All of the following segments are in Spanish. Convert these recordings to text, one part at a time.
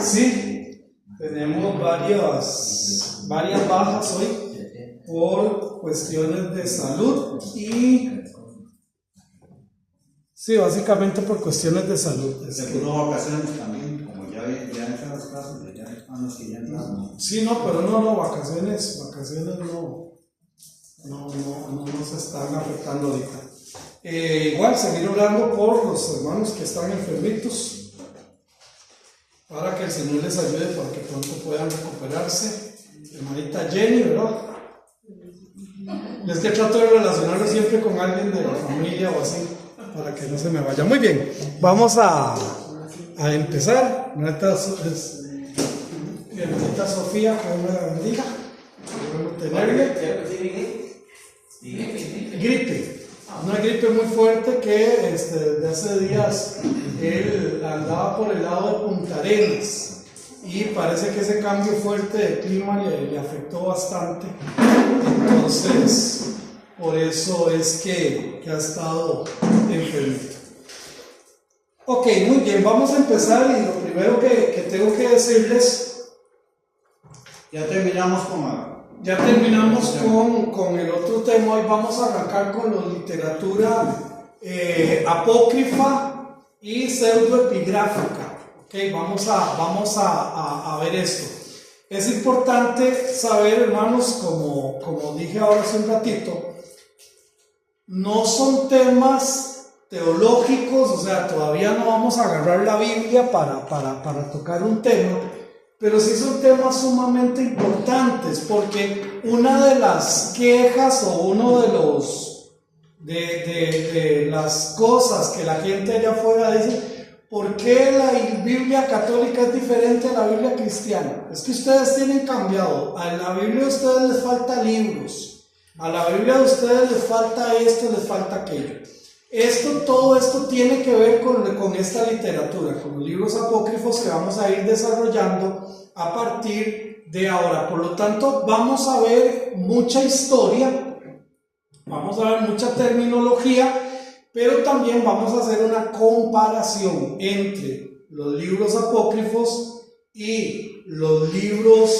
Sí, tenemos varias bajas hoy por cuestiones de salud y sí, básicamente por cuestiones de salud. Seguro vacaciones también, como ya entran las clases, ya están los que ya entran. Sí, no, pero no, vacaciones no se están afectando ahorita. Igual, seguir orando por los hermanos que están enfermitos, para que el Señor les ayude para que pronto puedan recuperarse. Hermanita Jenny, ¿verdad? Es que trato de relacionarlo siempre con alguien de la familia o así, para que no se me vaya. Muy bien, vamos a empezar. Hermanita Sofía, que Dios me la bendiga. Gripe. Una gripe muy fuerte que desde hace días él andaba por el lado de Punta Arenas y parece que ese cambio fuerte de clima le afectó bastante. Entonces, por eso es que ha estado enfermito. Ok, muy bien, vamos a empezar y lo primero que tengo que decirles, Ya terminamos con el otro tema. Hoy vamos a arrancar con la literatura apócrifa y pseudoepigráfica. Okay, vamos a ver esto. Es importante saber, hermanos, como dije ahora hace un ratito, no son temas teológicos, o sea, todavía no vamos a agarrar la Biblia para tocar un tema, pero sí son temas sumamente importantes, porque una de las quejas o uno de las cosas que la gente allá afuera dice, ¿por qué la Biblia católica es diferente a la Biblia cristiana? Es que ustedes tienen cambiado, a la Biblia de ustedes les falta libros, a la Biblia de ustedes les falta esto, les falta aquello. Todo esto tiene que ver con esta literatura, con los libros apócrifos que vamos a ir desarrollando a partir de ahora. Por lo tanto, vamos a ver mucha historia, vamos a ver mucha terminología, pero también vamos a hacer una comparación entre los libros apócrifos y los libros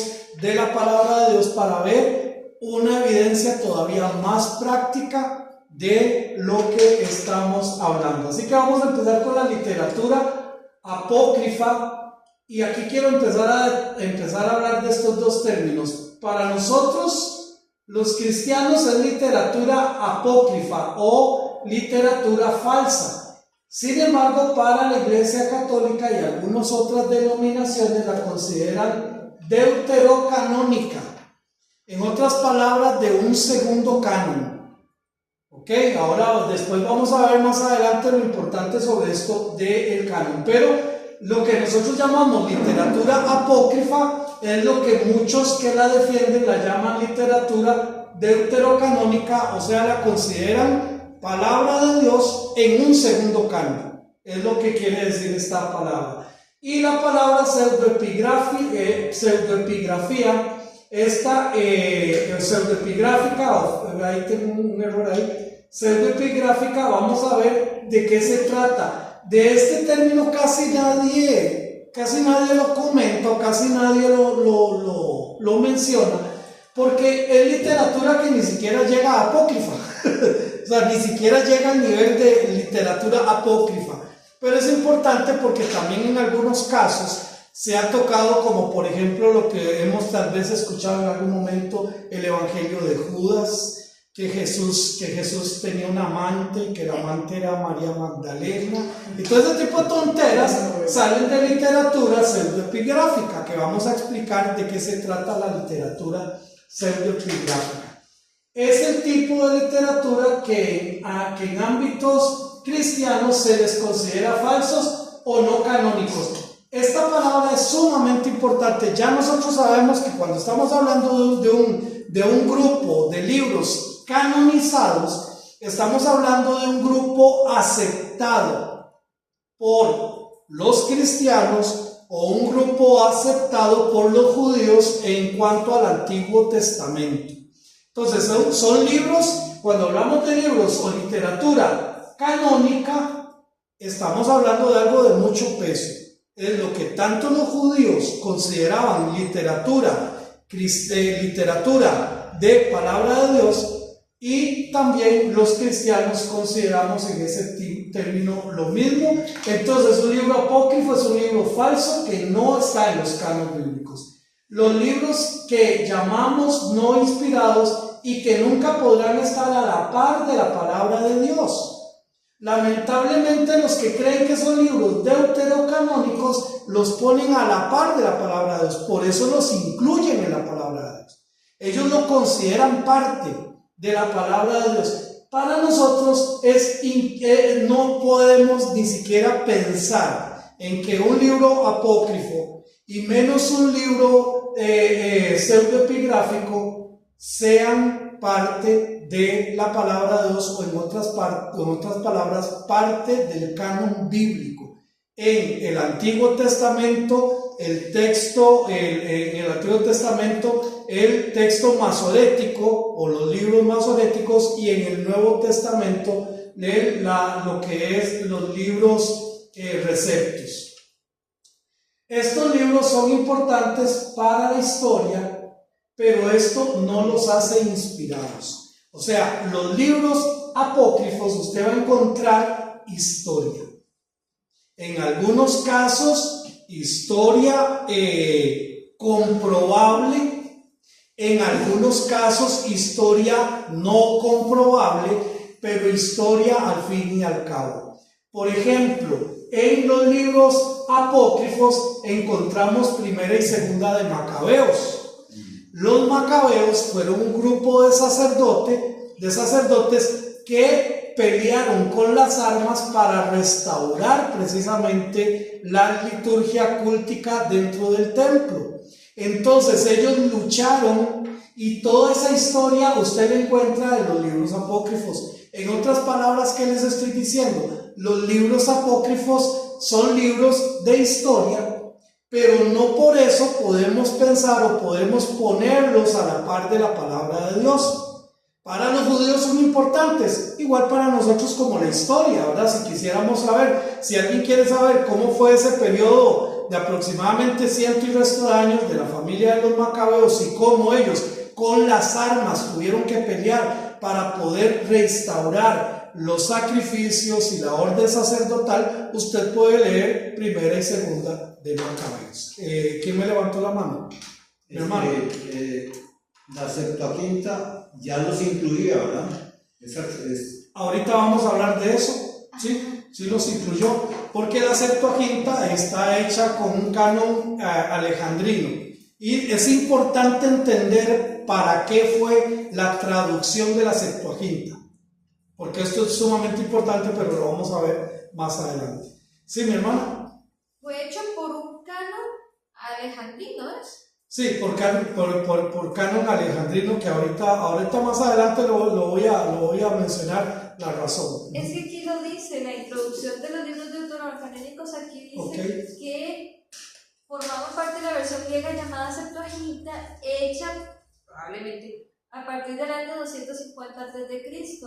de la palabra de Dios para ver una evidencia todavía más práctica de lo que estamos hablando. Así que vamos a empezar con la literatura apócrifa y aquí quiero empezar a hablar de estos dos términos. Para nosotros, los cristianos, es literatura apócrifa o literatura falsa. Sin embargo, para la Iglesia Católica y algunas otras denominaciones la consideran deuterocanónica. En otras palabras, de un segundo canon. Ok, ahora después vamos a ver más adelante lo importante sobre esto del canon, pero lo que nosotros llamamos literatura apócrifa es lo que muchos que la defienden la llaman literatura deuterocanónica, o sea, la consideran palabra de Dios en un segundo canon, es lo que quiere decir esta palabra. Y la palabra pseudoepigrafía, pseudoepigráfica, ahí tengo un error ahí, pseudoepigráfica, vamos a ver de qué se trata. De este término casi nadie lo comenta, casi nadie lo menciona, porque es literatura que ni siquiera llega a apócrifa, o sea, ni siquiera llega al nivel de literatura apócrifa, pero es importante porque también en algunos casos se ha tocado, como por ejemplo lo que hemos tal vez escuchado en algún momento, el Evangelio de Judas, que Jesús tenía un amante y que el amante era María Magdalena, y todo ese tipo de tonteras salen de literatura pseudoepigráfica, que vamos a explicar de qué se trata la literatura pseudoepigráfica. Es el tipo de literatura que en ámbitos cristianos se les considera falsos o no canónicos. Esta palabra es sumamente importante. Ya nosotros sabemos que cuando estamos hablando de un grupo de libros canonizados, estamos hablando de un grupo aceptado por los cristianos o un grupo aceptado por los judíos en cuanto al Antiguo Testamento. Entonces son libros, cuando hablamos de libros o literatura canónica, estamos hablando de algo de mucho peso. Es lo que tanto los judíos consideraban literatura de palabra de Dios, y también los cristianos consideramos en ese término lo mismo. Entonces, un libro apócrifo es un libro falso que no está en los cánones bíblicos. Los libros que llamamos no inspirados y que nunca podrán estar a la par de la palabra de Dios. Lamentablemente, los que creen que son libros deuterocanónicos los ponen a la par de la palabra de Dios, por eso los incluyen en la palabra de Dios. Ellos lo consideran parte de la palabra de Dios. Para nosotros no podemos ni siquiera pensar en que un libro apócrifo y menos un libro pseudoepigráfico sean parte de la palabra de Dios, o en otras palabras, parte del canon bíblico. En el Antiguo Testamento, el texto masorético o los libros masoréticos, y en el Nuevo Testamento lo que es los libros receptos. Estos libros son importantes para la historia, pero esto no los hace inspirados. O sea, los libros apócrifos usted va a encontrar historia. En algunos casos, historia comprobable. En algunos casos, historia no comprobable, pero historia al fin y al cabo. Por ejemplo, en los libros apócrifos encontramos Primera y Segunda de Macabeos. Los macabeos fueron un grupo de sacerdotes que pelearon con las armas para restaurar precisamente la liturgia cultica dentro del templo. Entonces ellos lucharon, y toda esa historia usted la encuentra en los libros apócrifos. En otras palabras, ¿qué les estoy diciendo? Los libros apócrifos son libros de historia, pero no por eso podemos pensar o podemos ponerlos a la par de la palabra de Dios. Para los judíos son importantes, igual para nosotros como la historia, ¿verdad? Si quisiéramos saber, si alguien quiere saber cómo fue ese periodo de aproximadamente 100 y resto de años de la familia de los macabeos, y cómo ellos con las armas tuvieron que pelear para poder restaurar los sacrificios y la orden sacerdotal, usted puede leer Primera y Segunda de Macabeos. ¿Quién me levantó la mano? Mi hermano. La Septuaginta ya los incluía, ¿verdad? Ahorita vamos a hablar de eso. Sí los incluyó, porque la Septuaginta está hecha con un canon alejandrino. Y es importante entender para qué fue la traducción de la Septuaginta, porque esto es sumamente importante, pero lo vamos a ver más adelante. Sí, mi hermana. Fue hecho por un canon alejandrino, ¿es? Sí, por canon alejandrino, que ahorita más adelante lo voy a mencionar la razón. Es que aquí lo dice, la introducción de los libros deuterocanónicos, aquí dice que formaban parte de la versión griega llamada Septuaginta, hecha probablemente a partir del año 250 a.C.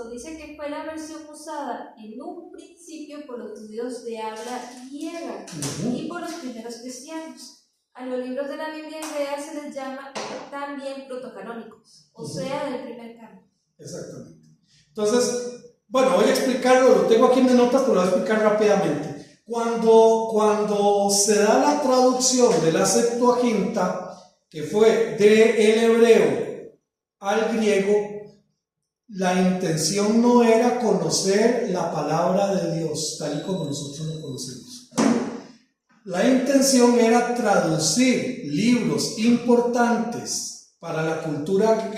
Dice que fue la versión usada en un principio por los judíos de habla griega y por los primeros cristianos. A los libros de la Biblia hebrea se les llama también protocanónicos, o sea, del primer canon. Exactamente. Entonces, bueno, voy a explicarlo, lo tengo aquí en mis notas, pero lo voy a explicar rápidamente. Cuando se da la traducción de la Septuaginta, que fue del hebreo al griego, la intención no era conocer la palabra de Dios tal y como nosotros lo conocemos. La intención era traducir libros importantes para la cultura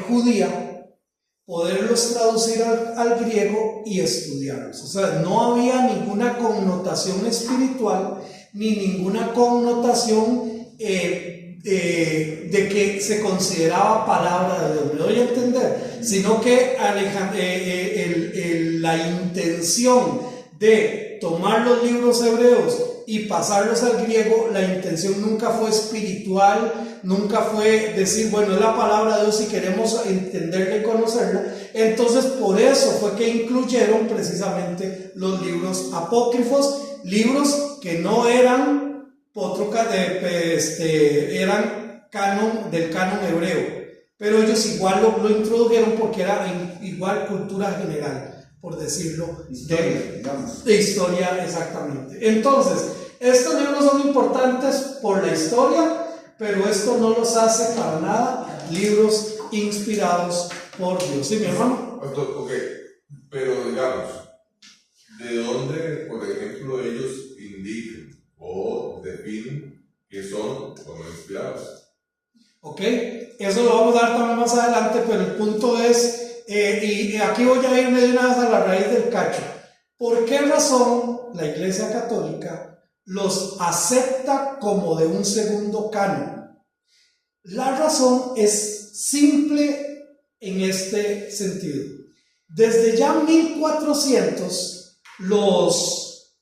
judía, poderlos traducir al griego y estudiarlos. O sea, no había ninguna connotación espiritual ni ninguna connotación de que se consideraba palabra de Dios, me doy a entender, sino que la intención de tomar los libros hebreos y pasarlos al griego, la intención nunca fue espiritual, nunca fue decir, bueno, es la palabra de Dios y queremos entenderla y conocerla. Entonces por eso fue que incluyeron precisamente los libros apócrifos, libros que no eran eran canon del canon hebreo, pero ellos igual lo introdujeron porque era igual cultura general, por decirlo, de historia, exactamente. Entonces, estos libros son importantes por la historia, pero esto no los hace para nada libros inspirados por Dios. ¿Sí, mi hermano? Ok, pero digamos, ¿de dónde, por ejemplo, ellos indican o definen que son o no inspirados? Ok, eso lo vamos a dar también más adelante, pero el punto es, y aquí voy a irme de una vez a la raíz del cacho. ¿Por qué razón la Iglesia Católica los acepta como de un segundo canon? La razón es simple en este sentido. Desde ya 1400, los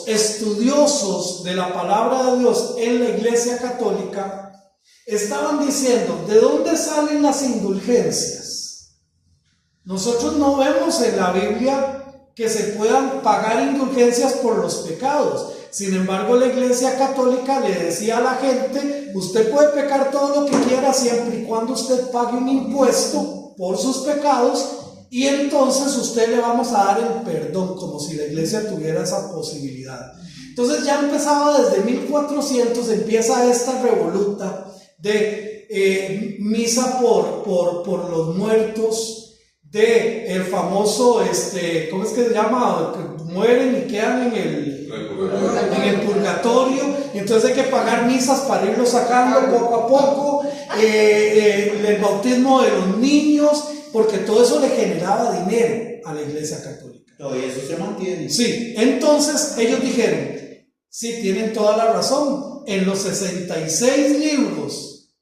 estudiosos de la palabra de Dios en la Iglesia Católica estaban diciendo, ¿de dónde salen las indulgencias? Nosotros no vemos en la Biblia que se puedan pagar indulgencias por los pecados. Sin embargo, la Iglesia Católica le decía a la gente, usted puede pecar todo lo que quiera siempre y cuando usted pague un impuesto por sus pecados, y entonces usted le vamos a dar el perdón, como si la Iglesia tuviera esa posibilidad. Entonces ya empezaba desde 1400, empieza esta revoluta de misa por los muertos, de el famoso, ¿cómo es que se llama? Que mueren y quedan en el purgatorio, y entonces hay que pagar misas para irlos sacando poco a poco, el bautismo de los niños, porque todo eso le generaba dinero a la Iglesia Católica. Todavía eso se mantiene. Sí, entonces ellos dijeron, sí, tienen toda la razón, en los 66 libros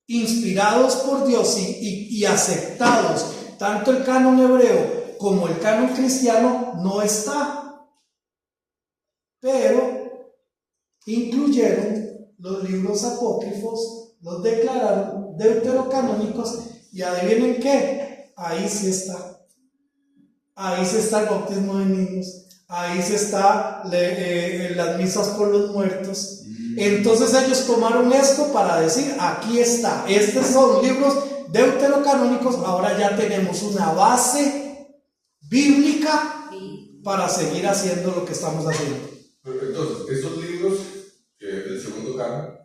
inspirados por Dios y aceptados, tanto el canon hebreo como el canon cristiano no está, pero incluyeron los libros apócrifos, los declararon deuterocanónicos, y adivinen qué, ahí sí está el bautismo de niños, ahí sí está las misas por los muertos. Entonces ellos tomaron esto para decir, aquí está, estos son libros deuterocanónicos, ahora ya tenemos una base bíblica para seguir haciendo lo que estamos haciendo. Entonces, esos libros del segundo canon,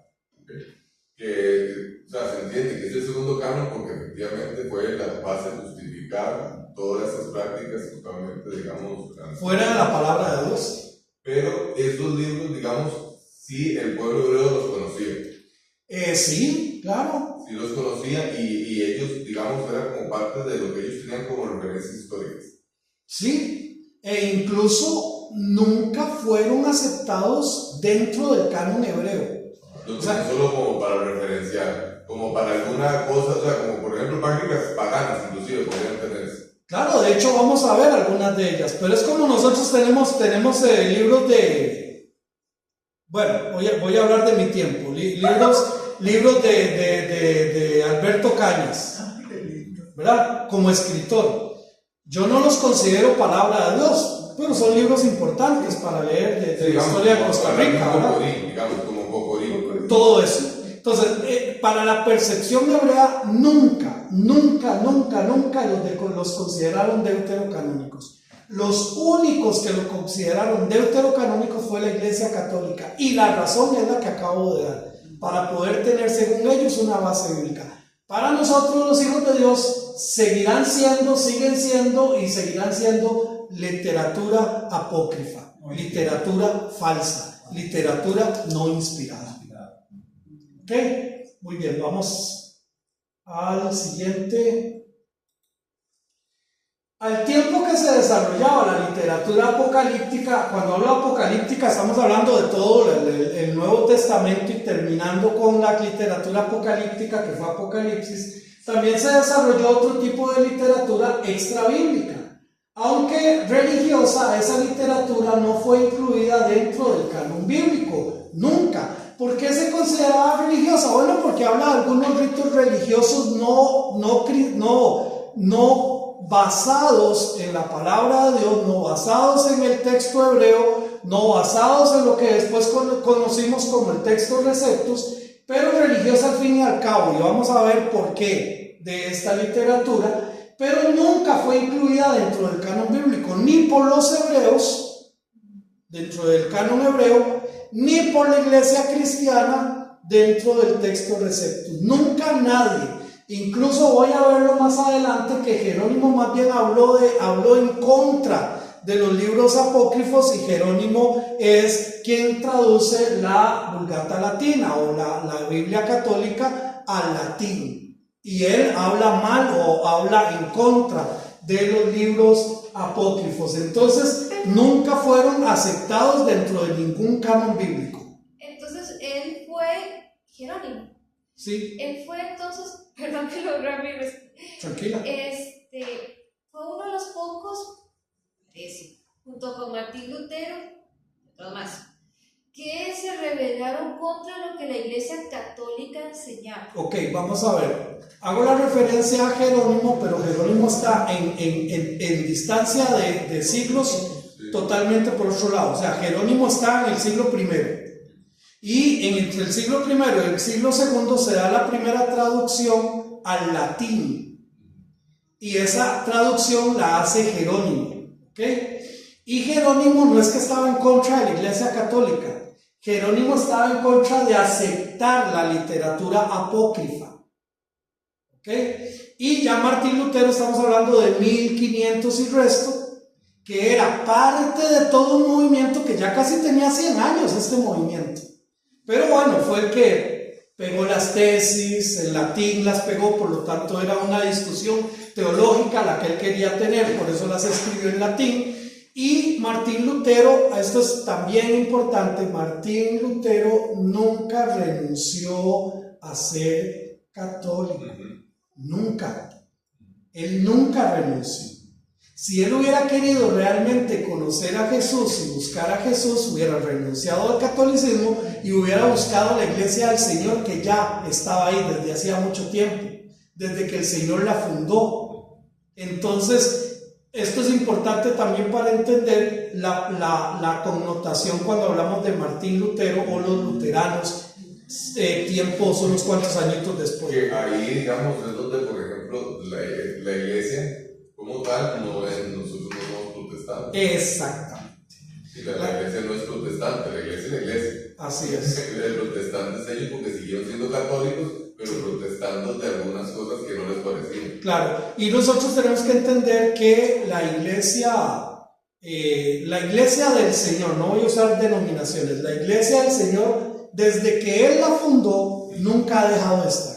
que o sea, se entiende que es el segundo canon porque efectivamente fue la base de justificar todas esas prácticas totalmente, digamos, fuera de la palabra de Dios. Pero estos libros, digamos, sí, el pueblo hebreo los conocía. Sí, claro. Sí los conocía y ellos, digamos, era como parte de lo que ellos tenían como referencias históricas. Sí, e incluso nunca fueron aceptados dentro del canon hebreo. Entonces, o sea, solo como para referenciar, como para alguna cosa, o sea, como por ejemplo prácticas paganas, inclusive, podrían tenerse. Claro, de hecho vamos a ver algunas de ellas, pero es como nosotros tenemos libros de, bueno, voy a hablar de mi tiempo, libros de Alberto Cañas, ¿verdad? Como escritor. Yo no los considero palabra de Dios, pero son libros importantes para leer de la historia de Costa Rica, ¿verdad? Digamos, como Cocorín. Todo eso. Entonces, para la percepción hebrea, nunca los consideraron deuterocanónicos. Los únicos que lo consideraron deuterocanónicos fue la Iglesia Católica, y la razón es la que acabo de dar, para poder tener, según ellos, una base bíblica. Para nosotros, los hijos de Dios, siguen siendo y seguirán siendo literatura apócrifa, literatura falsa, literatura no inspirada. Ok, muy bien, vamos al siguiente. Al tiempo que se desarrollaba la literatura apocalíptica, cuando hablo apocalíptica estamos hablando de todo el Nuevo Testamento y terminando con la literatura apocalíptica que fue Apocalipsis, también se desarrolló otro tipo de literatura extrabíblica. Aunque religiosa, esa literatura no fue incluida dentro del canon bíblico, nunca. ¿Por qué se consideraba religiosa? Bueno, porque habla de algunos ritos religiosos no basados en la palabra de Dios, no basados en el texto hebreo, no basados en lo que después conocimos como el texto Receptus, pero religiosa al fin y al cabo, y vamos a ver por qué de esta literatura, pero nunca fue incluida dentro del canon bíblico, ni por los hebreos, dentro del canon hebreo, ni por la iglesia cristiana dentro del texto Receptus. Nunca nadie. Incluso voy a verlo más adelante que Jerónimo más bien habló en contra de los libros apócrifos, y Jerónimo es quien traduce la Vulgata Latina o la Biblia católica al latín. Y él habla mal o habla en contra de los libros apócrifos. Entonces, nunca fueron aceptados dentro de ningún canon bíblico. Entonces, él fue Jerónimo. Sí. Él fue entonces, perdón que lo grabé. Tranquila. Fue uno de los pocos, junto con Martín Lutero, otros más, que se rebelaron contra lo que la Iglesia Católica enseñaba. Ok, vamos a ver. Hago la referencia a Jerónimo, pero Jerónimo está en distancia de siglos totalmente por otro lado. O sea, Jerónimo está en el siglo I. Y entre el siglo I y el siglo II se da la primera traducción al latín. Y esa traducción la hace Jerónimo. ¿Ok? Y Jerónimo no es que estaba en contra de la Iglesia Católica. Jerónimo estaba en contra de aceptar la literatura apócrifa. ¿Ok? Y ya Martín Lutero, estamos hablando de 1500 y resto, que era parte de todo un movimiento que ya casi tenía 100 años, este movimiento. Pero bueno, fue el que pegó las tesis, el latín las pegó, por lo tanto era una discusión teológica la que él quería tener, por eso las escribió en latín. Y Martín Lutero, esto es también importante, Martín Lutero nunca renunció a ser católico, nunca. Él nunca renunció. Si él hubiera querido realmente conocer a Jesús y buscar a Jesús, hubiera renunciado al catolicismo y hubiera buscado la iglesia del Señor, que ya estaba ahí desde hacía mucho tiempo, desde que el Señor la fundó. Entonces, esto es importante también para entender la connotación cuando hablamos de Martín Lutero o los luteranos, tiempos, unos cuantos añitos después. Que ahí, digamos, es donde, por ejemplo, la iglesia como tal, nosotros no somos protestantes. Exactamente. Y la iglesia no es protestante, la iglesia es la iglesia. Así es. El protestante es ellos porque siguieron siendo católicos, pero protestando de algunas cosas que no les parecían. Claro, y nosotros tenemos que entender que la iglesia del Señor, no voy a usar denominaciones, la iglesia del Señor, desde que Él la fundó, nunca ha dejado de estar.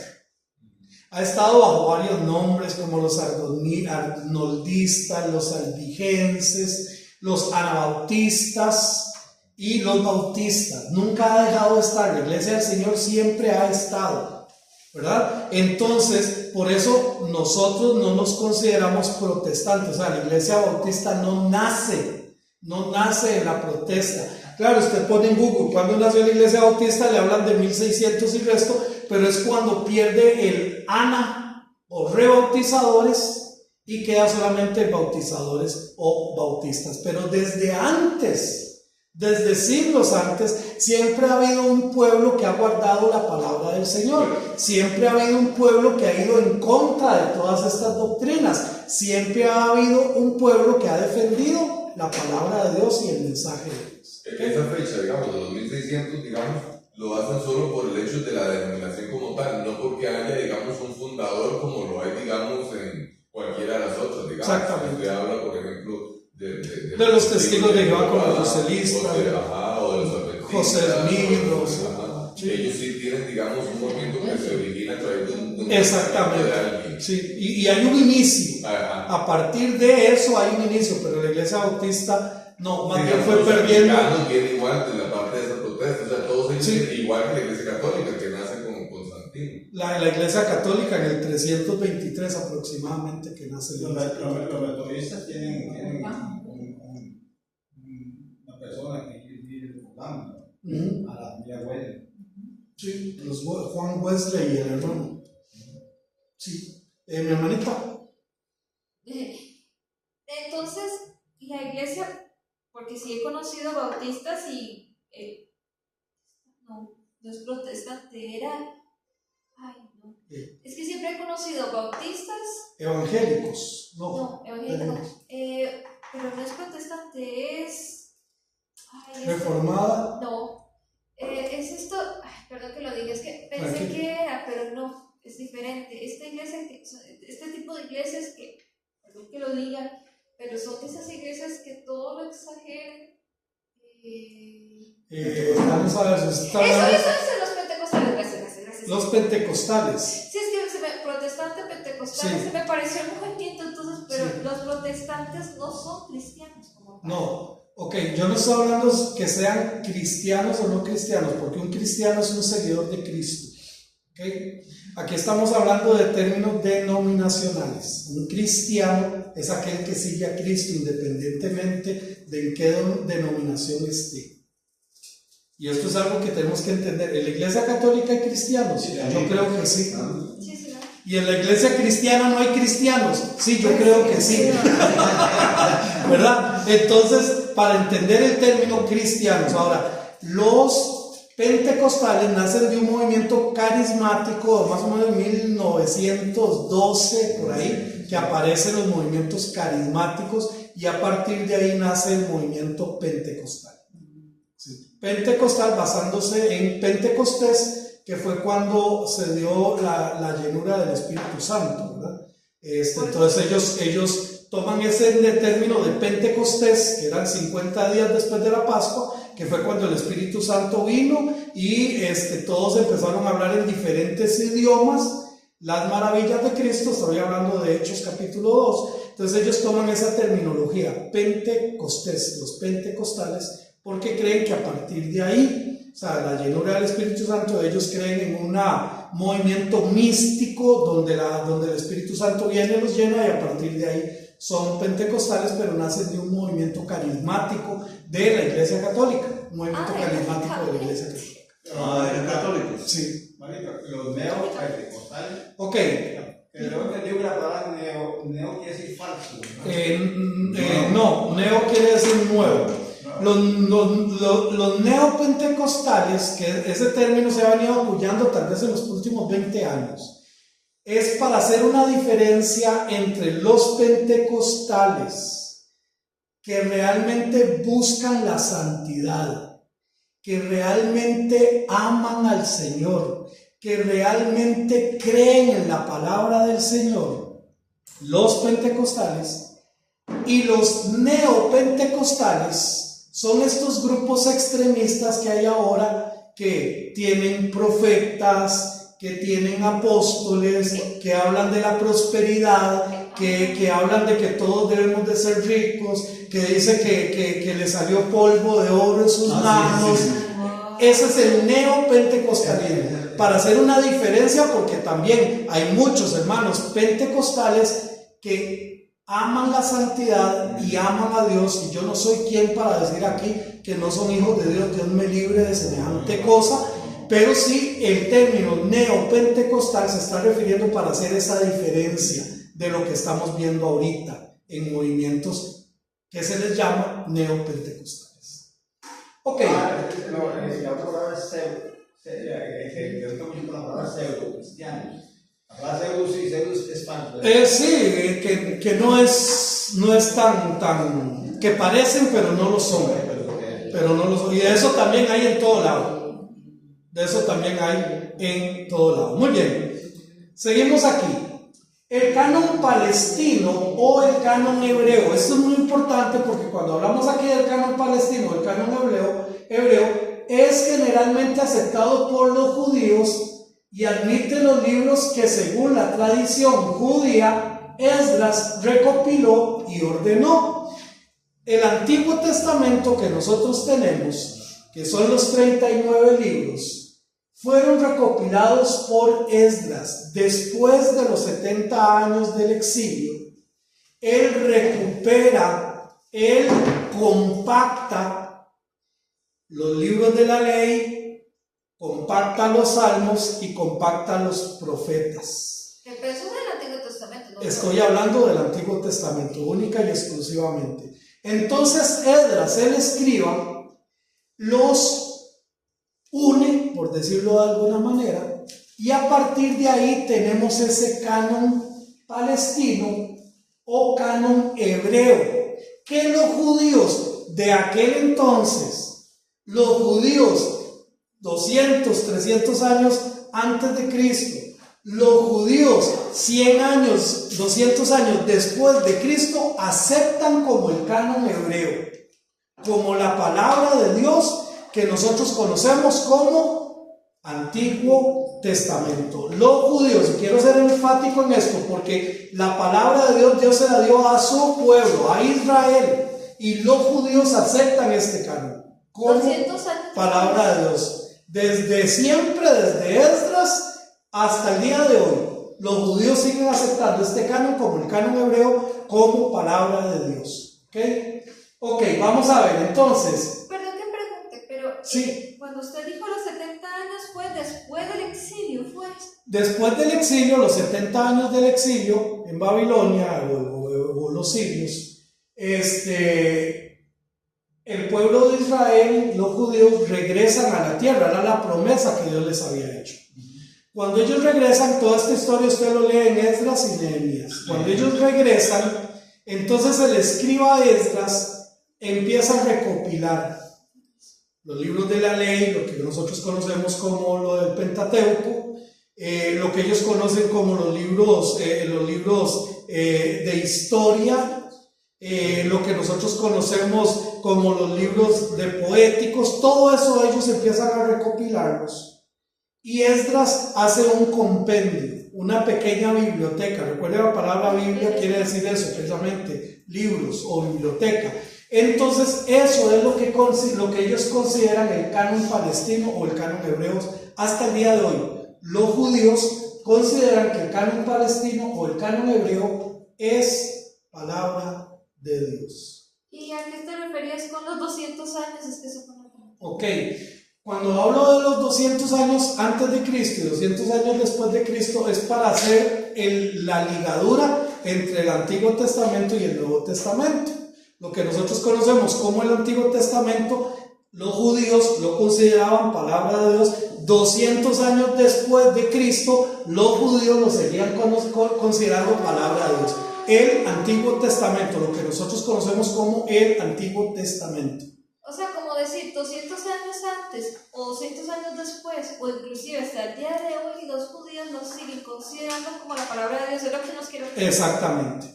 Ha estado bajo varios nombres como los arnoldistas, los albigenses, los anabautistas y los bautistas. Nunca ha dejado de estar. La iglesia del Señor siempre ha estado, ¿verdad? Entonces, por eso nosotros no nos consideramos protestantes. O sea, la iglesia bautista no nace de la protesta. Claro, usted pone en Google cuando nació la iglesia bautista, le hablan de 1600 y resto, pero es cuando pierde el ana o rebautizadores y queda solamente bautizadores o bautistas. Pero desde antes, desde siglos antes, siempre ha habido un pueblo que ha guardado la palabra del Señor. Siempre ha habido un pueblo que ha ido en contra de todas estas doctrinas. Siempre ha habido un pueblo que ha defendido la palabra de Dios y el mensaje de Dios. Esa fecha, digamos, de los 1600, digamos, lo hacen solo por el hecho de la denominación como tal, no porque haya, digamos, un fundador como lo hay, digamos, en cualquiera de las otras, digamos. Exactamente. Usted habla, por ejemplo, de los testigos de Jehová, como los joselistas, o de los adventistas, José Smith, sí. Ellos sí tienen, digamos, un movimiento que se origina a través de un exactamente, de alguien. Sí, y hay un inicio. Ajá. A partir de eso hay un inicio, pero la iglesia bautista no, más bien fue Los perdiendo. anglicanos vienen igual de la parte de esa protesta, o sea, todos ellos Sí. vienen igual que la iglesia católica, que nace con Santillán. Sí. La Iglesia Católica en el 323 aproximadamente que nace la Iglesia Católica. Los metodistas tienen una persona que vive volando a la familia Wesley. Sí, Juan Wesley y el hermano. Sí, mi hermanita. Entonces, la iglesia, porque sí he conocido bautistas y no es protestante, era. Ay, no. Es que siempre he conocido bautistas. Evangélicos, no. No, evangélicos no. Pero no es protestante, es. Ay, Reformada. No. Es esto. Ay, perdón que lo diga, es que pensé Tranquilo. que era, pero no, es diferente. Esta iglesia, este tipo de iglesias que, perdón que lo diga, pero son esas iglesias que todo lo exageran. Vamos a ver, Eso es de los pentecostales, gracias. Los pentecostales. Sí, es que protestante, pentecostales, Sí. se me pareció un movimiento, entonces, pero Sí. los protestantes no son cristianos como tal. No, ok, yo no estoy hablando que sean cristianos o no cristianos, porque un cristiano es un seguidor de Cristo. Okay. Aquí estamos hablando de términos denominacionales. Un cristiano es aquel que sigue a Cristo independientemente de en qué denominación esté. Y esto es algo que tenemos que entender. ¿En la Iglesia Católica hay cristianos? Sí, yo creo que sí. Sí, ¿no? ¿Y en la Iglesia cristiana no hay cristianos? Sí, yo creo que sí. ¿Verdad? Entonces, para entender el término cristianos, ahora, los pentecostales nacen de un movimiento carismático, más o menos en 1912, por ahí, que aparecen los movimientos carismáticos y a partir de ahí nace el movimiento pentecostal. Sí. Pentecostal basándose en Pentecostés, que fue cuando se dio la llenura del Espíritu Santo, ¿verdad? Entonces ellos toman ese término de Pentecostés, que eran 50 días después de la Pascua, que fue cuando el Espíritu Santo vino y todos empezaron a hablar en diferentes idiomas las maravillas de Cristo. Estoy hablando de Hechos capítulo 2. Entonces ellos toman esa terminología, Pentecostés, los pentecostales, porque creen que a partir de ahí, o sea, la llenura del Espíritu Santo, ellos creen en un movimiento místico donde el Espíritu Santo viene y los llena, y a partir de ahí son pentecostales, pero nacen de un movimiento carismático de la Iglesia Católica, un movimiento carismático de la Iglesia Católica. ¿Eran católicos? Sí. Los neopentecostales. Ok. Pero entendí que la palabra neo quiere decir falso. No, neo quiere decir nuevo. Los neopentecostales, que ese término se ha venido apoyando tal vez en los últimos 20 años, es para hacer una diferencia entre los pentecostales que realmente buscan la santidad, que realmente aman al Señor, que realmente creen en la palabra del Señor, los pentecostales, y los neopentecostales son estos grupos extremistas que hay ahora, que tienen profetas, que tienen apóstoles, que hablan de la prosperidad, que hablan de que todos debemos de ser ricos, que dice que le salió polvo de oro en sus manos. Sí. Ese es el neopentecostalismo. Para hacer una diferencia, porque también hay muchos hermanos pentecostales que aman la santidad y aman a Dios, y yo no soy quien para decir aquí que no son hijos de Dios. Dios me libre de semejante cosa. Pero sí, el término neopentecostal se está refiriendo para hacer esa diferencia de lo que estamos viendo ahorita en movimientos que se les llama neopentecostales. Ok. La palabra es pseudo. Yo estoy con la palabra pseudo cristianos. La palabra pseudo sí, pseudo es falso. Sí, que no es tan que parecen, pero no lo son. Pero no lo son. Y de eso también hay en todo lado. De eso también hay en todo lado. Muy bien, seguimos aquí. El canon palestino o el canon hebreo. Esto es muy importante porque cuando hablamos aquí del canon palestino o el canon hebreo es generalmente aceptado por los judíos y admite los libros que según la tradición judía Esdras recopiló y ordenó. El Antiguo Testamento que nosotros tenemos, que son los 39 libros, fueron recopilados por Esdras después de los 70 años del exilio. Él recupera, él compacta los libros de la ley, compacta los salmos y compacta los profetas. Pero eso es del Antiguo Testamento, ¿no? Estoy hablando del Antiguo Testamento, única y exclusivamente. Entonces Esdras, el escriba, los une, por decirlo de alguna manera, y a partir de ahí tenemos ese canon palestino o canon hebreo, que los judíos de aquel entonces, los judíos 200, 300 años antes de Cristo, los judíos 100 años, 200 años después de Cristo, aceptan como el canon hebreo, como la palabra de Dios que nosotros conocemos como Antiguo Testamento. Los judíos, y quiero ser enfático en esto, porque la palabra de Dios, Dios se la dio a su pueblo, a Israel, y los judíos aceptan este canon como palabra de Dios. Desde siempre, desde Esdras hasta el día de hoy, los judíos siguen aceptando este canon como el canon hebreo, como palabra de Dios. Ok, vamos a ver, entonces. Perdón que pregunte, pero sí. Cuando usted dijo los 70 años, ¿fue después del exilio? Después del exilio, los 70 años del exilio en Babilonia o los sirios, el pueblo de Israel, los judíos, regresan a la tierra, era la promesa que Dios les había hecho. Cuando ellos regresan, toda esta historia usted lo lee en Esdras y Nehemías. Cuando ellos regresan, entonces el escriba Esdras empieza a recopilar los libros de la ley, lo que nosotros conocemos como lo del Pentateuco, lo que ellos conocen como los libros de historia, lo que nosotros conocemos como los libros de poéticos, todo eso ellos empiezan a recopilarlos. Y Esdras hace un compendio, una pequeña biblioteca. Recuerden, la palabra Biblia quiere decir eso, precisamente, libros o biblioteca. Entonces eso es lo que ellos consideran el canon palestino o el canon hebreo hasta el día de hoy. Los judíos consideran que el canon palestino o el canon hebreo es palabra de Dios. ¿Y a qué te referías con los 200 años? Es que eso fue una pregunta. Ok, cuando hablo de los 200 años antes de Cristo y 200 años después de Cristo, es para hacer la ligadura entre el Antiguo Testamento y el Nuevo Testamento. Lo que nosotros conocemos como el Antiguo Testamento, los judíos lo consideraban palabra de Dios. 200 años después de Cristo, los judíos lo seguían considerando palabra de Dios. El Antiguo Testamento, lo que nosotros conocemos como el Antiguo Testamento. O sea, como decir 200 años antes o 200 años después, o inclusive hasta el día de hoy, los judíos lo siguen considerando como la palabra de Dios. Es lo que nos quiero decir. Exactamente.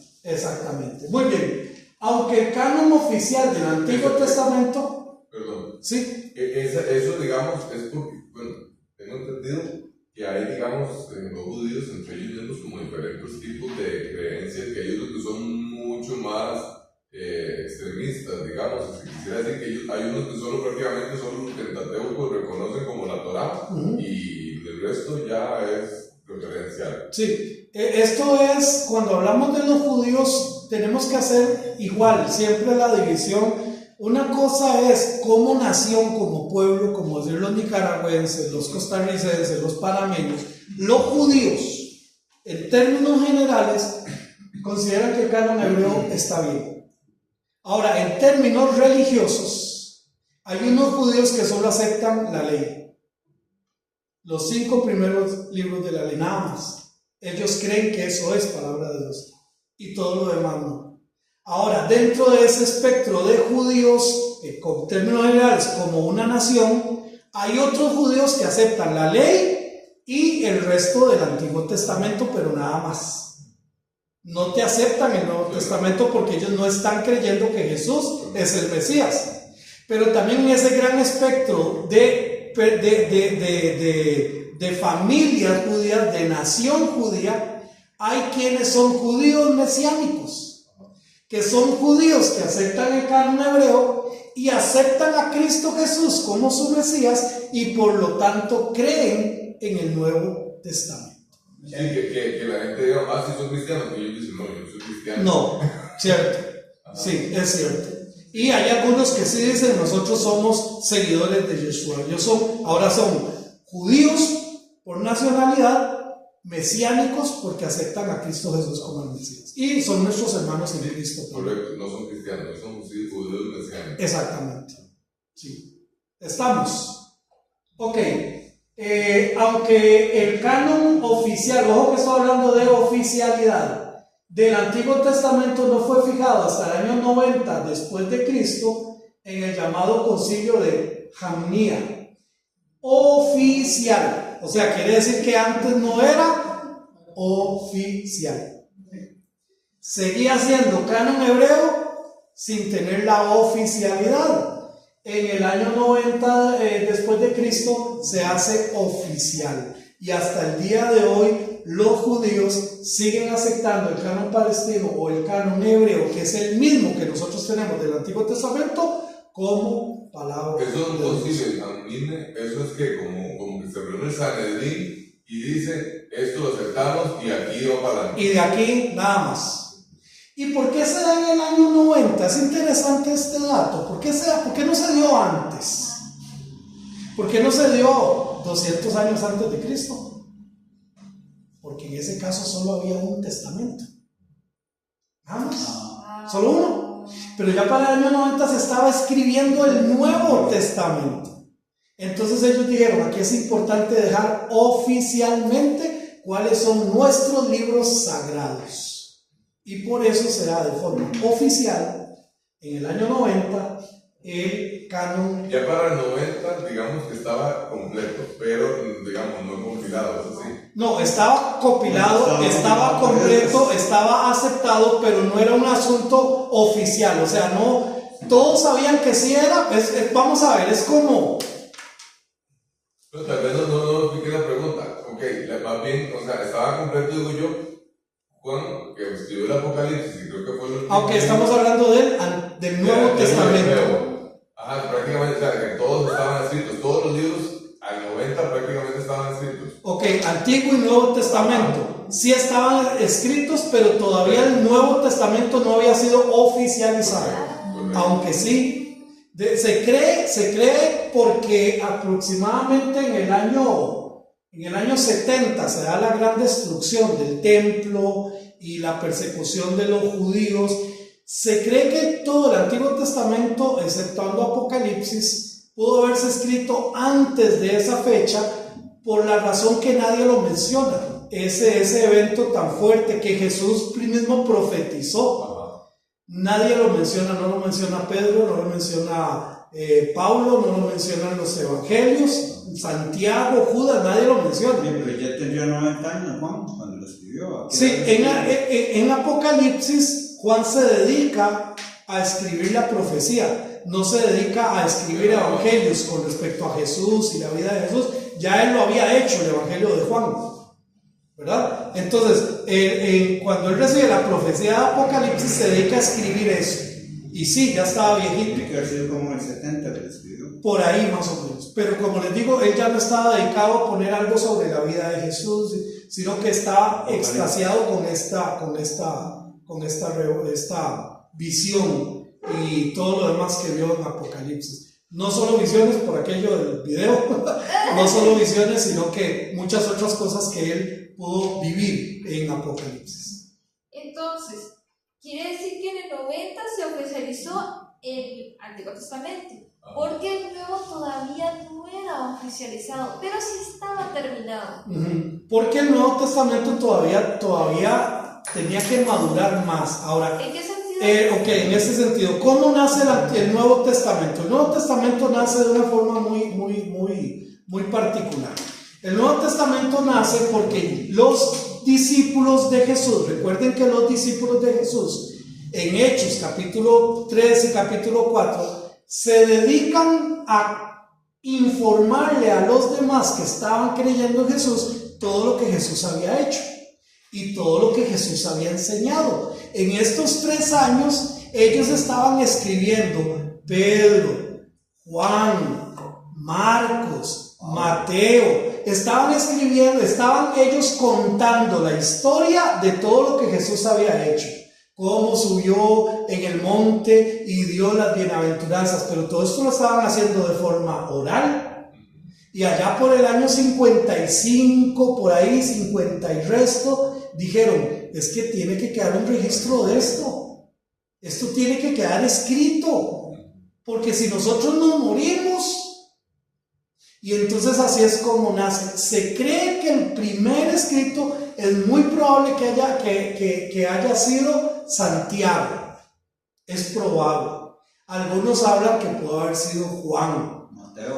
Muy bien. Aunque el canon oficial del Antiguo Testamento... Perdón. Sí. Eso, digamos, es porque, bueno, tengo entendido que hay, digamos, en los judíos, entre ellos mismos, como diferentes tipos de creencias, que hay unos que son mucho más extremistas, digamos. Si quisiera decir que hay unos que prácticamente solo los Pentateucos reconocen como la Torá, y el resto ya es referencial. Sí, esto es, cuando hablamos de los judíos, tenemos que hacer igual, siempre la división. Una cosa es como nación, como pueblo, como decir los nicaragüenses, los costarricenses, los panameños. Los judíos, en términos generales, consideran que el canon hebreo está bien. Ahora, en términos religiosos, hay unos judíos que solo aceptan la ley, los 5 primeros libros de la ley, nada más. Ellos creen que eso es palabra de Dios y todo lo demás no. Ahora, dentro de ese espectro de judíos, con términos generales, como una nación, hay otros judíos que aceptan la ley y el resto del Antiguo Testamento, pero nada más. No te aceptan el Nuevo Testamento porque ellos no están creyendo que Jesús es el Mesías. Pero también en ese gran espectro de familias judías, de nación judía, hay quienes son judíos mesiánicos, que son judíos que aceptan el canon hebreo y aceptan a Cristo Jesús como su Mesías y por lo tanto creen en el Nuevo Testamento. Sí, que la gente diga, si son cristianos, y ellos dicen, no, yo no soy cristiano. No, cierto. Sí, es cierto. Y hay algunos que sí dicen, nosotros somos seguidores de Yeshua. Ahora son judíos por nacionalidad, mesiánicos porque aceptan a Cristo Jesús como el Mesías. Y son nuestros hermanos en Cristo. Correcto, no son cristianos, son judíos mesiánicos. Exactamente. Sí. ¿Estamos? Ok. Aunque el canon oficial, ojo que estoy hablando de oficialidad, del Antiguo Testamento no fue fijado hasta el año 90 después de Cristo en el llamado concilio de Jamnia. Oficial, o sea, quiere decir que antes no era oficial. Seguía siendo canon hebreo sin tener la oficialidad. En el año 90 después de Cristo se hace oficial y hasta el día de hoy los judíos siguen aceptando el canon palestino o el canon hebreo, que es el mismo que nosotros tenemos del Antiguo Testamento, como palabra. Eso es un concilio, eso es que como que se reúne el Sanedrín y dice, esto lo aceptamos y aquí va para adelante. Y de aquí nada más. ¿Y por qué se da en el año 90? Es interesante este dato. ¿Por qué no se dio antes? ¿Por qué no se dio 200 años antes de Cristo? Porque en ese caso solo había un testamento. Nada más. Solo uno. Pero ya para el año 90 se estaba escribiendo el Nuevo Testamento. Entonces ellos dijeron, aquí es importante dejar oficialmente cuáles son nuestros libros sagrados. Y por eso será de forma oficial, en el año 90, el canon. Ya para el 90, digamos que estaba completo, pero digamos no compilado, ¿es así? No, estaba compilado, estaba completo, estaba aceptado, pero no era un asunto oficial. O sea, no, todos sabían que sí era. Vamos a ver, es como. Pero tal vez no expliqué la pregunta. Ok, más bien, o sea, estaba completo, digo yo. Juan, que escribió el Apocalipsis, y creo que fue el. Aunque estamos hablando del Nuevo Testamento. Ajá, prácticamente, o sea, que todos estaban escritos, todos los libros al 90 prácticamente estaban escritos. Ok, Antiguo y Nuevo Testamento. Sí estaban escritos, pero todavía el Nuevo Testamento no había sido oficializado. Correcto. Aunque sí, se cree porque aproximadamente en el año 70 se da la gran destrucción del templo y la persecución de los judíos. Se cree que todo el Antiguo Testamento, exceptuando Apocalipsis, pudo haberse escrito antes de esa fecha por la razón que nadie lo menciona. Ese evento tan fuerte que Jesús mismo profetizó. Nadie lo menciona, no lo menciona Pedro, no lo menciona Pablo, no lo mencionan los evangelios, Santiago, Judas, nadie lo menciona. Pero ya tendría 90 años Juan cuando lo escribió. Sí, en Apocalipsis Juan se dedica a escribir la profecía, no se dedica a escribir evangelios con respecto a Jesús y la vida de Jesús. Ya él lo había hecho, el evangelio de Juan, ¿verdad? Entonces, cuando él recibe la profecía de Apocalipsis, se dedica a escribir eso. Y sí, ya estaba viejito. Tiene que haber sido como en el 70 que lo escribió. Por ahí más o menos. Pero como les digo, él ya no estaba dedicado a poner algo sobre la vida de Jesús, sino que estaba extasiado con esta visión y todo lo demás que vio en Apocalipsis. No solo visiones por aquello del video, no solo visiones, sino que muchas otras cosas que él pudo vivir en Apocalipsis. Entonces, quiere decir que en el 90 se oficializó el Antiguo Testamento, porque el Nuevo todavía no era oficializado, pero sí estaba terminado. Porque el Nuevo Testamento todavía tenía que madurar más. Ahora, ¿en qué sentido? En ese sentido, ¿cómo nace el Nuevo Testamento? El Nuevo Testamento nace de una forma muy particular. El Nuevo Testamento nace porque los discípulos de Jesús, recuerden que los discípulos de Jesús en Hechos capítulo 3 y capítulo 4 se dedican a informarle a los demás que estaban creyendo en Jesús todo lo que Jesús había hecho y todo lo que Jesús había enseñado. En estos 3 años ellos estaban escribiendo Pedro, Juan, Marcos, Mateo, estaban escribiendo, estaban ellos contando la historia de todo lo que Jesús había hecho, cómo subió en el monte y dio las bienaventuranzas, pero todo esto lo estaban haciendo de forma oral. Y allá por el año 55, por ahí 50 y resto, dijeron, es que tiene que quedar un registro de esto. Esto tiene que quedar escrito, porque si nosotros nos morimos. Y entonces así es como nace. Se cree que el primer escrito es muy probable que haya sido Santiago. Es probable. Algunos hablan que pudo haber sido Juan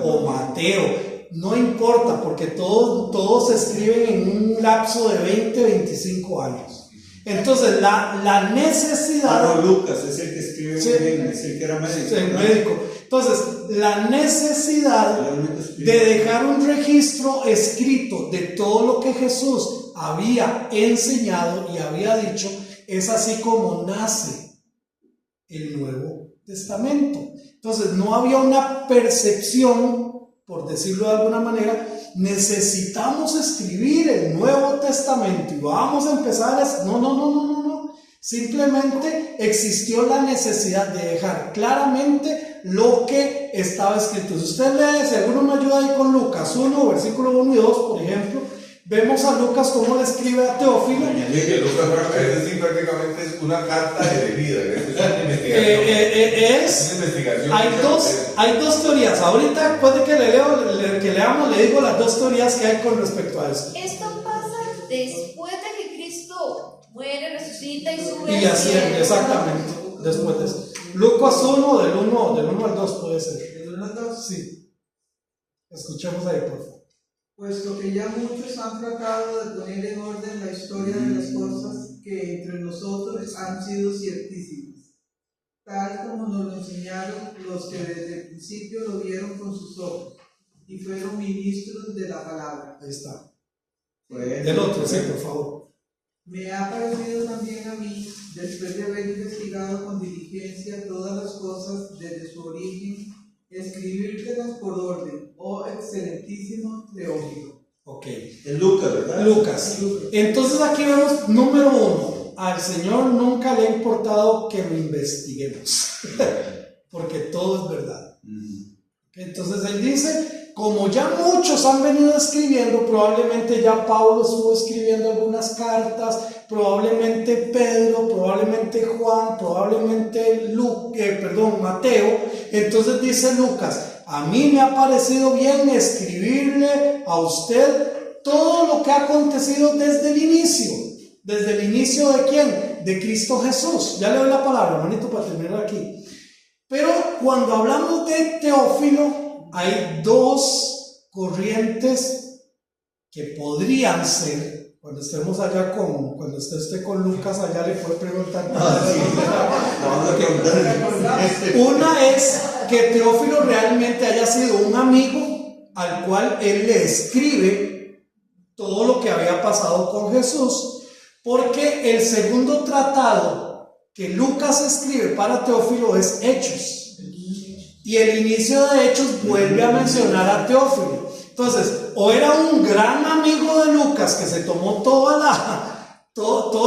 o Mateo. No importa, porque todos se escriben en un lapso de 20-25 años. Entonces la necesidad... Lucas es el que escribe muy bien, es el que era médico. Sí, médico. Entonces la necesidad de dejar un registro escrito de todo lo que Jesús había enseñado y había dicho, es así como nace el Nuevo Testamento. Entonces no había una percepción, por decirlo de alguna manera, necesitamos escribir el Nuevo Testamento y vamos a empezar a... No. Simplemente existió la necesidad de dejar claramente lo que estaba escrito. Si usted lee, si alguno me ayuda ahí con Lucas 1, versículo 1 y 2, por ejemplo, vemos a Lucas cómo le escribe a Teófilo. Es prácticamente es una carta elegida, es una investigación. Hay dos teorías. Ahorita, después de que leamos, le digo las dos teorías que hay con respecto a eso. Esto pasa después de que Cristo muere, resucita y sube. Y así, exactamente, después de eso. Lucas 1, del 1 al 2 puede ser. ¿Del 1 al 2? Sí. Escuchemos ahí, por favor. Puesto que ya muchos han tratado de poner en orden la historia de las cosas que entre nosotros han sido ciertísimas, tal como nos lo enseñaron los que desde el principio lo vieron con sus ojos y fueron ministros de la palabra. Ahí está. Del otro, sí, por favor. Me ha parecido también a mí, después de haber investigado con diligencia todas las cosas desde su origen, escribírtelas por orden, oh excelentísimo Teófilo. Ok. Es Lucas, ¿verdad? Lucas. Entonces aquí vemos, número 1, al Señor nunca le ha importado que lo investiguemos, porque todo es verdad. Entonces Él dice, como ya muchos han venido escribiendo, probablemente ya Pablo estuvo escribiendo algunas cartas, probablemente Pedro, probablemente Juan, probablemente Mateo. Entonces dice Lucas, a mí me ha parecido bien escribirle a usted todo lo que ha acontecido desde el inicio. ¿Desde el inicio de quién? De Cristo Jesús. Ya le doy la palabra, hermanito, para terminar aquí. Pero cuando hablamos de Teófilo, hay dos corrientes que podrían ser, cuando estemos allá cuando esté con Lucas, allá le puede preguntar. Una es que Teófilo realmente haya sido un amigo al cual él le escribe todo lo que había pasado con Jesús, porque el segundo tratado que Lucas escribe para Teófilo es Hechos, y el inicio de Hechos vuelve a mencionar a Teófilo. Entonces, o era un gran amigo de Lucas que se tomó todo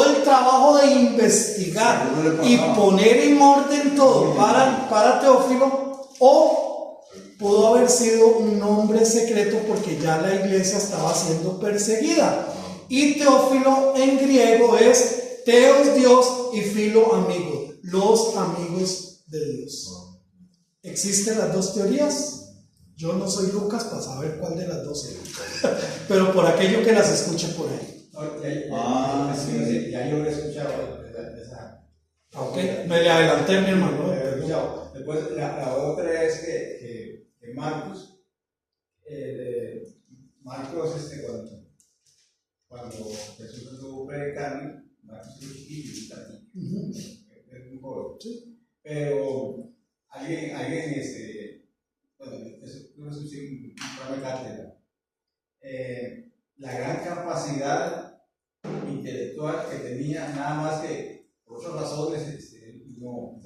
el trabajo de investigar y poner en orden todo para Teófilo, o pudo haber sido un nombre secreto porque ya la iglesia estaba siendo perseguida. Y Teófilo en griego es Teos, Dios, y Filo, amigo, los amigos de Dios. ¿Existen las dos teorías? Yo no soy Lucas para saber cuál de las dos es, pero por aquello que las escuche por ahí. Ya yo lo he escuchado. Ok, me le adelanté, mi hermano. Después, la otra es que Marcos, cuando Jesús estuvo predicando, Marcos es chiquillo, es muy joven. Sí. Pero alguien eso no es un programa de cátedra. La gran capacidad intelectual que tenía, nada más que por otras razones, no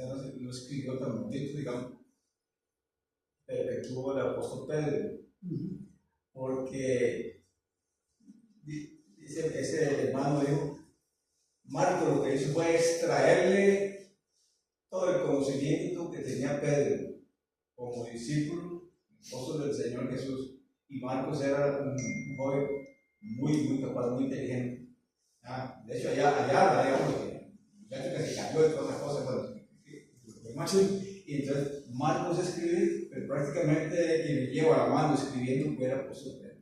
escribió tan bonito, digamos, que tuvo el apóstol Pedro. Porque dice ese hermano, dijo, Marco lo que hizo fue extraerle todo el conocimiento que tenía Pedro como discípulo, apóstol del Señor Jesús. Y Marcos era un joven muy capaz, muy inteligente. De hecho, allá digamos que muchacho que se cambió de todas las cosas. Y entonces Marcos escribe, pero prácticamente quien le lleva la mano escribiendo fue el apóstol Pedro.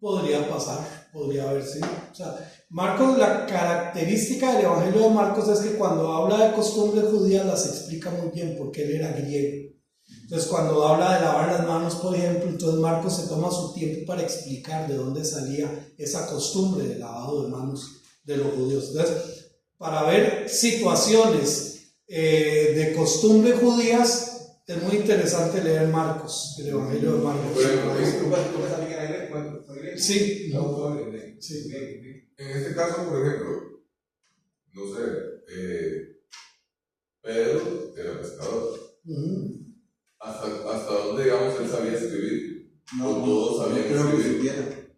Podría pasar, podría haber sido. O sea, Marcos, la característica del Evangelio de Marcos es que cuando habla de costumbres judías las explica muy bien porque él era griego. Entonces cuando habla de lavar las manos, por ejemplo, entonces Marcos se toma su tiempo para explicar de dónde salía esa costumbre de lavado de manos de los judíos. Entonces, para ver situaciones de costumbres judías, es muy interesante leer Marcos, el Evangelio de Marcos. ¿Tú también era griego? Sí. Sí. En este caso, por ejemplo, no sé, Pedro era pescador. ¿Hasta dónde, digamos, él sabía escribir? No, todos sabían escribir.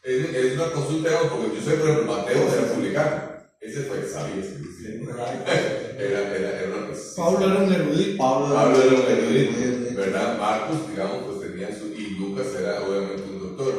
Es una consulta, digamos, porque yo sé, por ejemplo, Mateo era publicano. Ese fue sabía escribir. Era una persona. Pablo era un erudito. Pablo era un erudito, ¿verdad? Marcos, digamos, pues tenía su. Y Lucas era obviamente un doctor.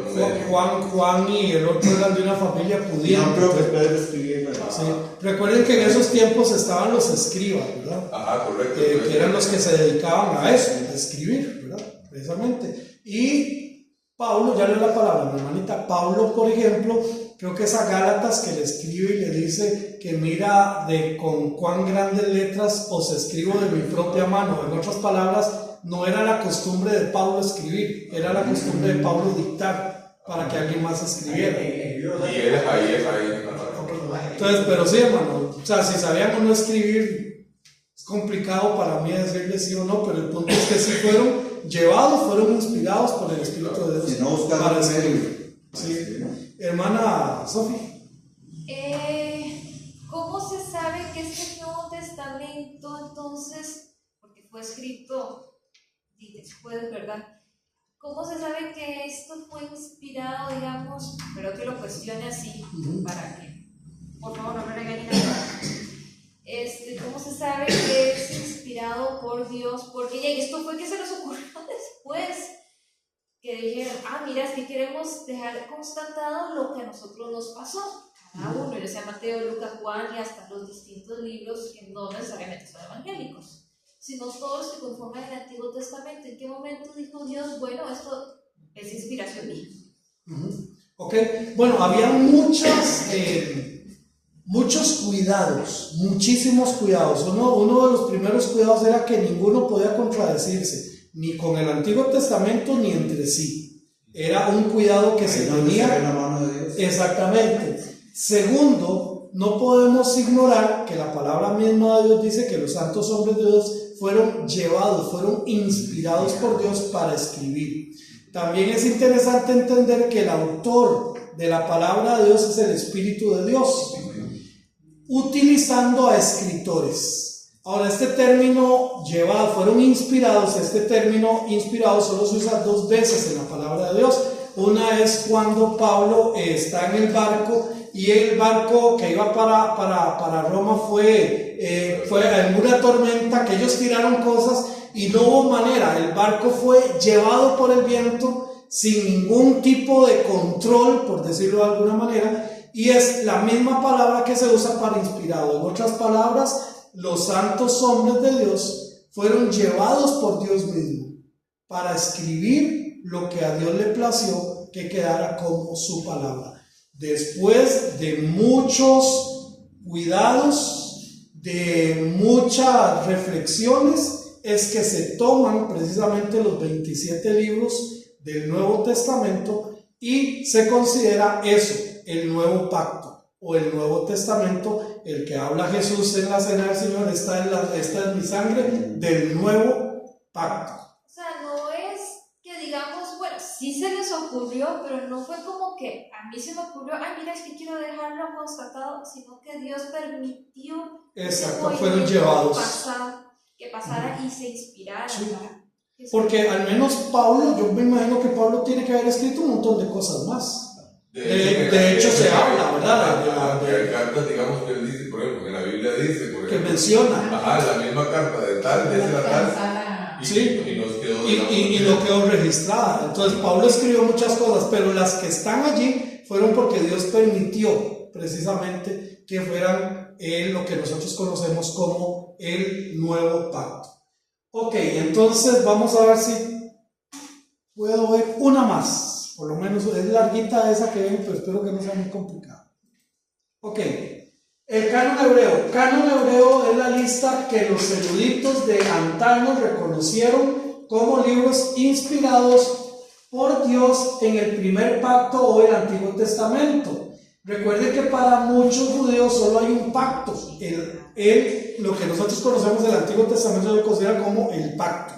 Juan y el otro eran de una familia pudiente. No creo que Pedro escribiera. Sí. Recuerden que en esos tiempos estaban los escribas, ¿verdad? Ajá, correcto. Que eran los que se dedicaban a eso, a escribir, ¿verdad? Precisamente. Y Pablo, ya leo la palabra, mi hermanita. Pablo, por ejemplo, creo que es a Gálatas que le escribe y le dice que mira con cuán grandes letras os escribo de mi propia mano. En otras palabras, no era la costumbre de Pablo escribir, era la costumbre de Pablo dictar para que alguien más escribiera. Y él ahí. Entonces, pero sí, hermano, o sea, si sabían o no escribir, es complicado para mí decirles sí o no, pero el punto es que sí fueron llevados, fueron inspirados por el Espíritu de Dios. Si no buscan para escribir. Sí. Hermana Sofi. ¿Cómo se sabe que este Nuevo Testamento entonces, porque fue escrito después, ¿verdad? ¿Cómo se sabe que esto fue inspirado, digamos, pero que lo cuestione así, para que, por favor, no me regañen a ¿cómo se sabe que es inspirado por Dios? Porque esto fue que se nos ocurrió después, que dijeron, mira, es que queremos dejar constatado lo que a nosotros nos pasó, cada uno, ya sea Mateo, Lucas, Juan y hasta los distintos libros que no necesariamente son evangélicos, sino todos los que conforman el Antiguo Testamento. ¿En qué momento dijo Dios, bueno, esto es inspiración mía? Ok, bueno, había muchos cuidados, muchísimos cuidados. Uno de los primeros cuidados era que ninguno podía contradecirse, ni con el Antiguo Testamento ni entre sí. Era un cuidado que se tenía. La mano de Dios. Exactamente. Segundo, no podemos ignorar que la palabra misma de Dios dice que los santos hombres de Dios fueron llevados, fueron inspirados por Dios para escribir. También es interesante entender que el autor de la palabra de Dios es el Espíritu de Dios, utilizando a escritores. Ahora, este término llevado, fueron inspirados, este término inspirado solo se usa 2 veces en la palabra de Dios. Una es cuando Pablo está en el barco y el barco que iba para Roma fue en una tormenta, que ellos tiraron cosas y no hubo manera, el barco fue llevado por el viento sin ningún tipo de control, por decirlo de alguna manera, y es la misma palabra que se usa para inspirado. En otras palabras, los santos hombres de Dios fueron llevados por Dios mismo para escribir lo que a Dios le plació que quedara como su palabra. Después de muchos cuidados, de muchas reflexiones, es que se toman precisamente los 27 libros del Nuevo Testamento y se considera eso, el Nuevo Pacto o el Nuevo Testamento, el que habla Jesús en la Cena del Señor. Esta es mi sangre del Nuevo Pacto. O sea, no es que digamos, bueno, sí se les ocurrió, pero no fue como que a mí se me ocurrió, mira, es que quiero dejarlo constatado, sino que Dios permitió. Exacto, fueron llevados. Que pasara y se inspirara. Sí. Porque al menos Pablo, yo me imagino que Pablo tiene que haber escrito un montón de cosas más. De hecho se habla, ¿verdad? Hay cartas, digamos, que él dice, por ejemplo, en la Biblia dice, por ejemplo, Que menciona. Ajá, la misma carta de tal, de esa tal. Sí, y nos quedó, y no quedó registrada. Entonces Pablo escribió muchas cosas, pero las que están allí fueron porque Dios permitió precisamente que fueran lo que nosotros conocemos como el nuevo pacto. Ok, entonces vamos a ver si puedo ver una más. Por lo menos es larguita esa que ven, pero espero que no sea muy complicada. Ok, el canon hebreo. Canon hebreo es la lista que los eruditos de antaño reconocieron como libros inspirados por Dios en el primer pacto o el Antiguo Testamento. Recuerden que para muchos judíos solo hay un pacto. Lo que nosotros conocemos del Antiguo Testamento lo consideran como el pacto.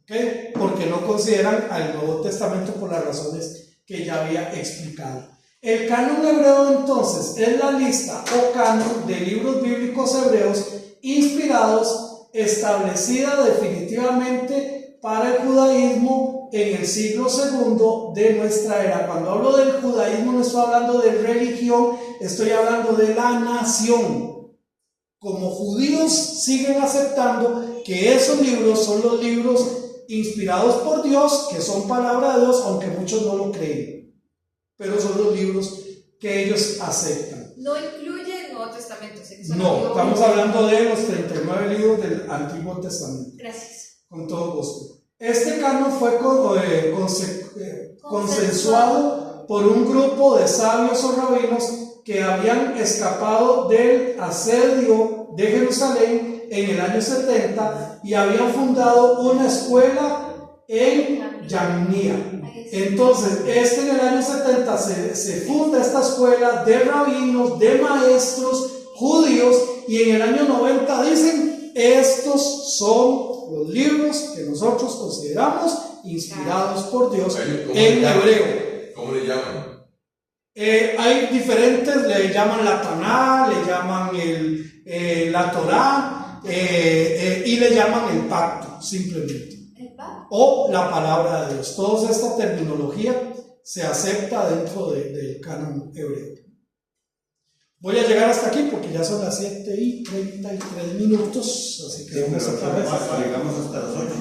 ¿Okay? Porque no consideran al Nuevo Testamento por las razones que ya había explicado. El canon hebreo entonces es la lista o canon de libros bíblicos hebreos inspirados, establecida definitivamente para el judaísmo en el siglo II de nuestra era. Cuando hablo del judaísmo no estoy hablando de religión, estoy hablando de la nación. Como judíos siguen aceptando que esos libros son los libros inspirados por Dios, que son palabra de Dios, aunque muchos no lo creen, pero son los libros que ellos aceptan. No incluye el Nuevo Testamento. No, estamos hablando de los 39 libros del Antiguo Testamento. Gracias. Con todo gusto. Este canon fue consensuado por un grupo de sabios o rabinos que habían escapado del asedio de Jerusalén en el año 70 y habían fundado una escuela en Yamnia. Entonces, en el año 70 se funda esta escuela de rabinos, de maestros judíos, y en el año 90 dicen: estos son los libros que nosotros consideramos inspirados por Dios en hebreo. ¿Cómo le llaman? Hay diferentes, le llaman la Taná, le llaman la Torá, y le llaman el pacto, simplemente. ¿El pacto? O la palabra de Dios. Toda esta terminología se acepta dentro del canon hebreo. Voy a llegar hasta aquí porque ya son las 7:33, así que vamos a acabar. Llegamos hasta las 8.